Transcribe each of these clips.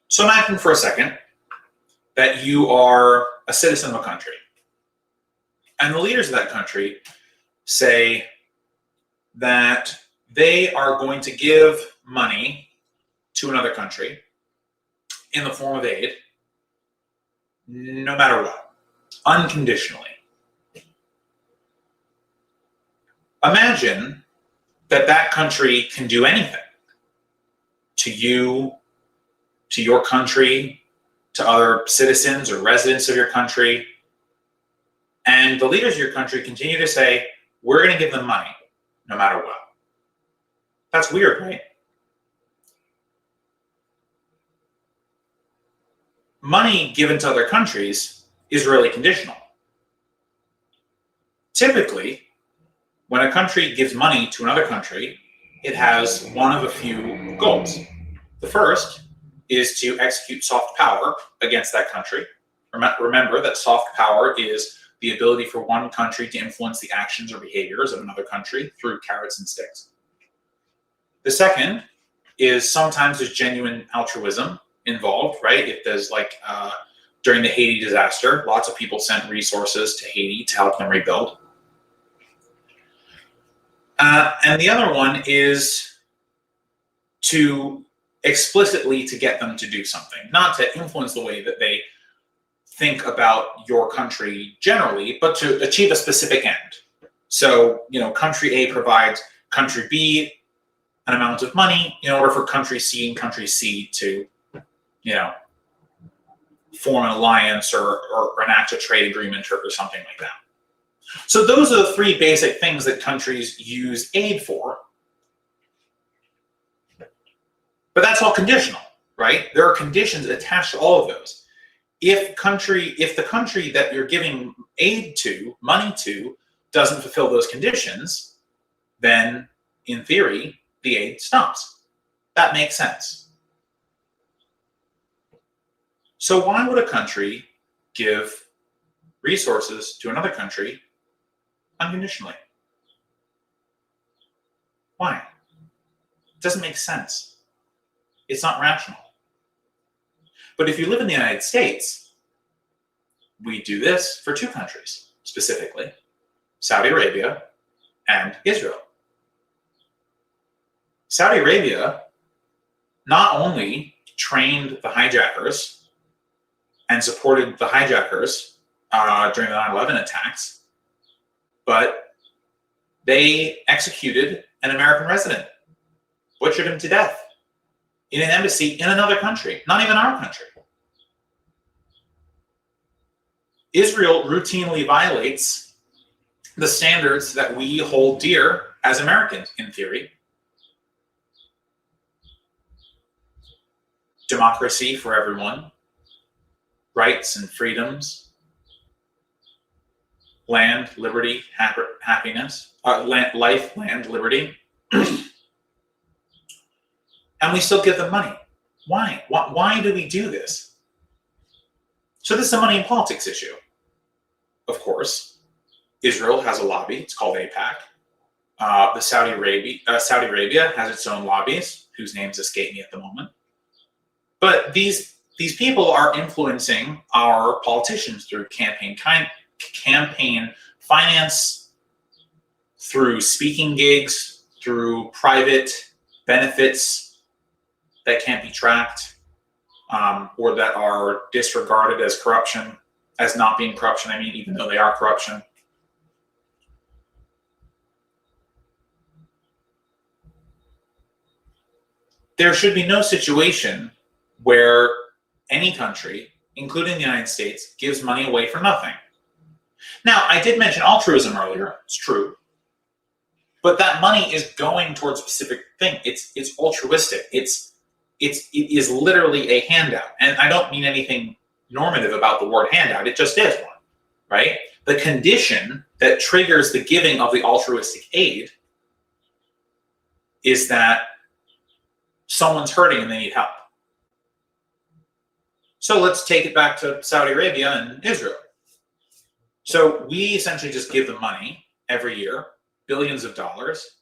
So imagine for a second that you are a citizen of a country, and the leaders of that country say that they are going to give money to another country in the form of aid, no matter what, unconditionally. Imagine that that country can do anything to you, to your country, to other citizens or residents of your country, and the leaders of your country continue to say, we're going to give them money no matter what. That's weird, right? Money given to other countries is really conditional. Typically, when a country gives money to another country, it has one of a few goals. The first is to execute soft power against that country. Remember that soft power is the ability for one country to influence the actions or behaviors of another country through carrots and sticks. The second is sometimes there's genuine altruism involved, right? If there's during the Haiti disaster, lots of people sent resources to Haiti to help them rebuild. And the other one is to explicitly to get them to do something, not to influence the way that they think about your country generally, but to achieve a specific end. So, country A provides country B an amount of money in order for country C and country C to, form an alliance or enact a trade agreement or something like that. So those are the three basic things that countries use aid for. But that's all conditional, right? There are conditions attached to all of those. If the country that you're giving aid to, money to, doesn't fulfill those conditions, then in theory, the aid stops. That makes sense. So why would a country give resources to another country unconditionally? Why? It doesn't make sense. It's not rational. But if you live in the United States, we do this for two countries, specifically, Saudi Arabia and Israel. Saudi Arabia not only trained the hijackers and supported the hijackers during the 9/11 attacks, but they executed an American resident, butchered him to death in an embassy in another country, not even our country. Israel routinely violates the standards that we hold dear as Americans, in theory. Democracy for everyone, rights and freedoms, land, liberty, happiness, life, land, liberty. And we still give them money. Why? Why do we do this? So this is a money and politics issue. Of course, Israel has a lobby. It's called AIPAC. Saudi Arabia has its own lobbies, whose names escape me at the moment. But these people are influencing our politicians through campaign finance, through speaking gigs, through private benefits that can't be tracked, or that are disregarded as corruption, as not being corruption, even though they are corruption. There should be no situation where any country, including the United States, gives money away for nothing. Now, I did mention altruism earlier. It's true. But that money is going towards a specific thing. It's altruistic. It is literally a handout. And I don't mean anything normative about the word handout. It just is one, right? The condition that triggers the giving of the altruistic aid is that someone's hurting and they need help. So let's take it back to Saudi Arabia and Israel. So we essentially just give them money every year, billions of dollars,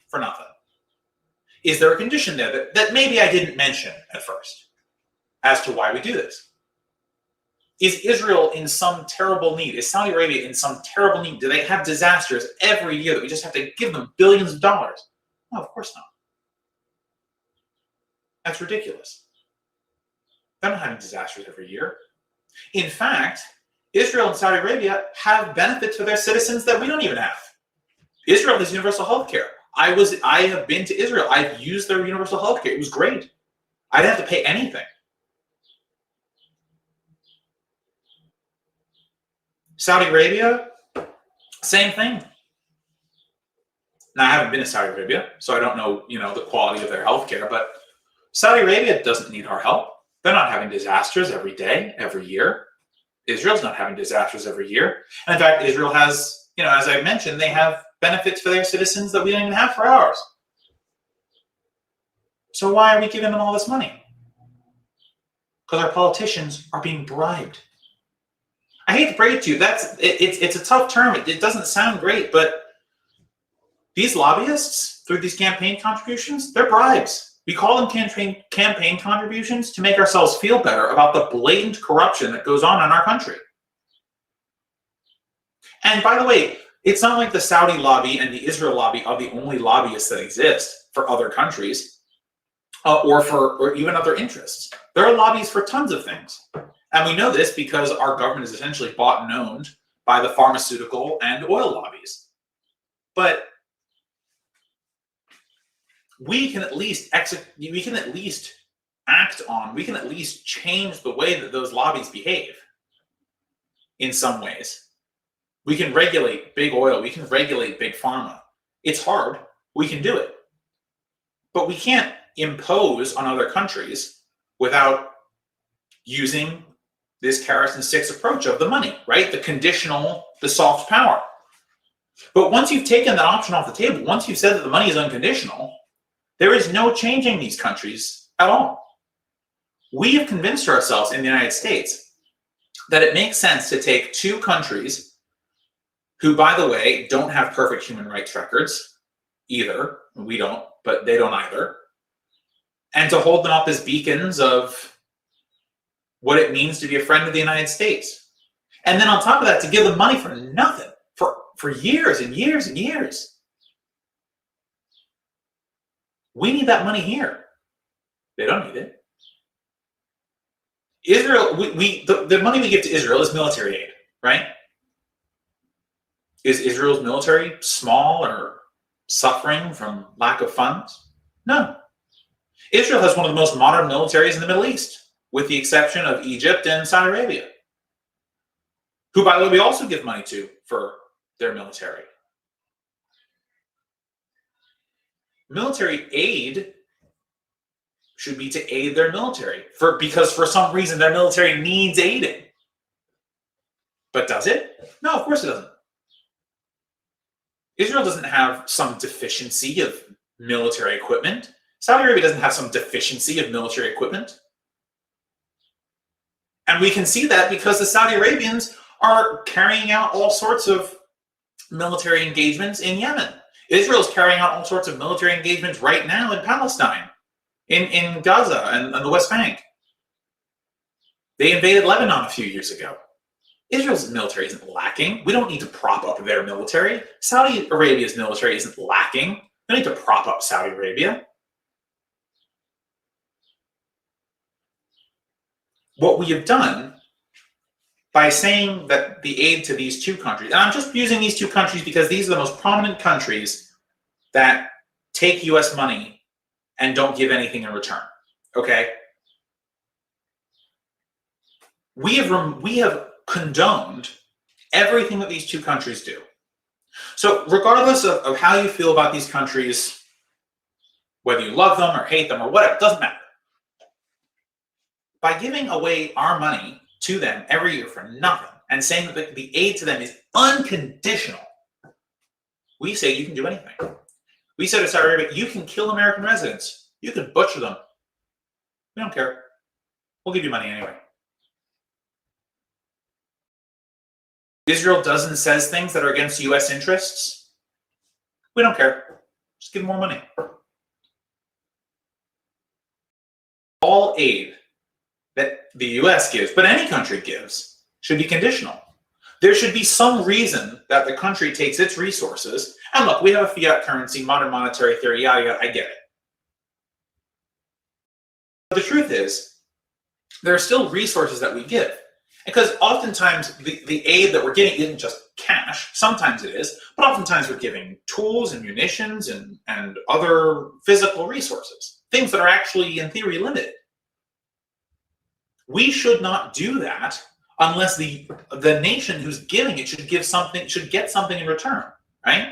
for nothing. Is there a condition there that maybe I didn't mention at first? as to why we do this. Is Israel in some terrible need? Is Saudi Arabia in some terrible need? Do they have disasters every year that we just have to give them billions of dollars? No, of course not. That's ridiculous. They're not having disasters every year. In fact, Israel and Saudi Arabia have benefits for their citizens that we don't even have. Israel has universal health care. I have been to Israel. I've used their universal health care. It was great. I didn't have to pay anything. Saudi Arabia, same thing. Now, I haven't been to Saudi Arabia, so I don't know, the quality of their healthcare, but Saudi Arabia doesn't need our help. They're not having disasters every day, every year. Israel's not having disasters every year. And in fact, Israel has, as I mentioned, they have benefits for their citizens that we don't even have for ours. So why are we giving them all this money? Because our politicians are being bribed. I hate to break it to you, it's a tough term. It doesn't sound great, but these lobbyists, through these campaign contributions, they're bribes. We call them campaign contributions to make ourselves feel better about the blatant corruption that goes on in our country. And by the way, it's not like the Saudi lobby and the Israel lobby are the only lobbyists that exist for other countries or even other interests. There are lobbies for tons of things. And we know this because our government is essentially bought and owned by the pharmaceutical and oil lobbies. But we can at least act on, we can at least change the way that those lobbies behave in some ways. We can regulate big oil, we can regulate big pharma. It's hard, we can do it. But we can't impose on other countries without using this carrots and sticks approach of the money, right? The conditional, the soft power. But once you've taken that option off the table, once you've said that the money is unconditional, there is no changing these countries at all. We have convinced ourselves in the United States that it makes sense to take two countries who, by the way, don't have perfect human rights records either. We don't, but they don't either. And to hold them up as beacons of what it means to be a friend of the United States. And then on top of that, to give them money for nothing, for years and years and years. We need that money here. They don't need it. Israel, the money we give to Israel is military aid, right? Is Israel's military small or suffering from lack of funds? No. Israel has one of the most modern militaries in the Middle East, with the exception of Egypt and Saudi Arabia, who, by the way, we also give money to for their military. Military aid should be to aid their military, because for some reason their military needs aiding. But does it? No, of course it doesn't. Israel doesn't have some deficiency of military equipment. Saudi Arabia doesn't have some deficiency of military equipment. And we can see that because the Saudi Arabians are carrying out all sorts of military engagements in Yemen. Israel's carrying out all sorts of military engagements right now in Palestine, in Gaza and the West Bank. They invaded Lebanon a few years ago. Israel's military isn't lacking. We don't need to prop up their military. Saudi Arabia's military isn't lacking. We don't need to prop up Saudi Arabia. What we have done by saying that the aid to these two countries, and I'm just using these two countries because these are the most prominent countries that take US money and don't give anything in return, okay? We have condoned everything that these two countries do. So regardless of how you feel about these countries, whether you love them or hate them or whatever, it doesn't matter. By giving away our money to them every year for nothing and saying that the aid to them is unconditional, we say you can do anything. We said to Saudi Arabia, you can kill American residents. You can butcher them. We don't care. We'll give you money anyway. Israel does and says things that are against US interests. We don't care. Just give them more money. All aid that the US gives, but any country gives, should be conditional. There should be some reason that the country takes its resources, and look, we have a fiat currency, modern monetary theory, yada, yada, I get it. But the truth is, there are still resources that we give. Because oftentimes the aid that we're getting isn't just cash. Sometimes it is, but oftentimes we're giving tools and munitions and other physical resources, things that are actually, in theory, limited. We should not do that unless the nation who's giving it should get something in return, right?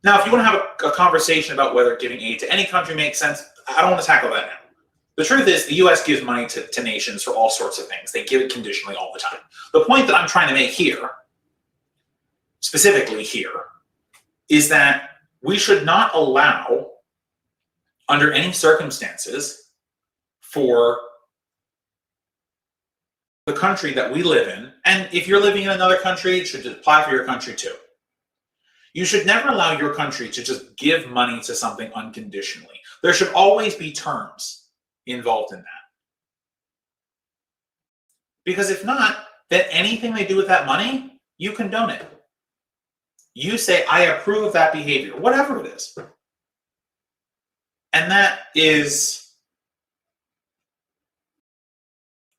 Now, if you want to have a conversation about whether giving aid to any country makes sense, I don't want to tackle that now. The truth is, the US gives money to nations for all sorts of things. They give it conditionally all the time. The point that I'm trying to make here, specifically here, is that we should not allow, under any circumstances, for the country that we live in, and if you're living in another country, it should apply for your country too. You should never allow your country to just give money to something unconditionally. There should always be terms involved in that. Because if not, then anything they do with that money, you condone it. You say, I approve of that behavior, whatever it is. And that is,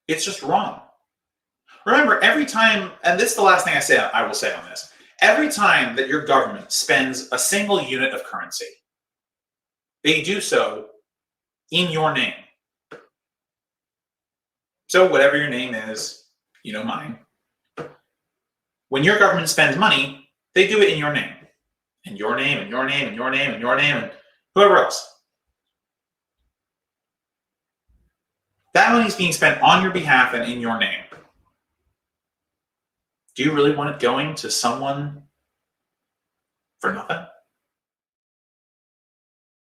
it's just wrong. Remember, every time, and this is the last thing I will say on this, every time that your government spends a single unit of currency, they do so in your name. So whatever your name is, you know mine. When your government spends money, they do it in your name. In your name, and your name, and your name, and your name, and whoever else. That money is being spent on your behalf and in your name. Do you really want it going to someone for nothing?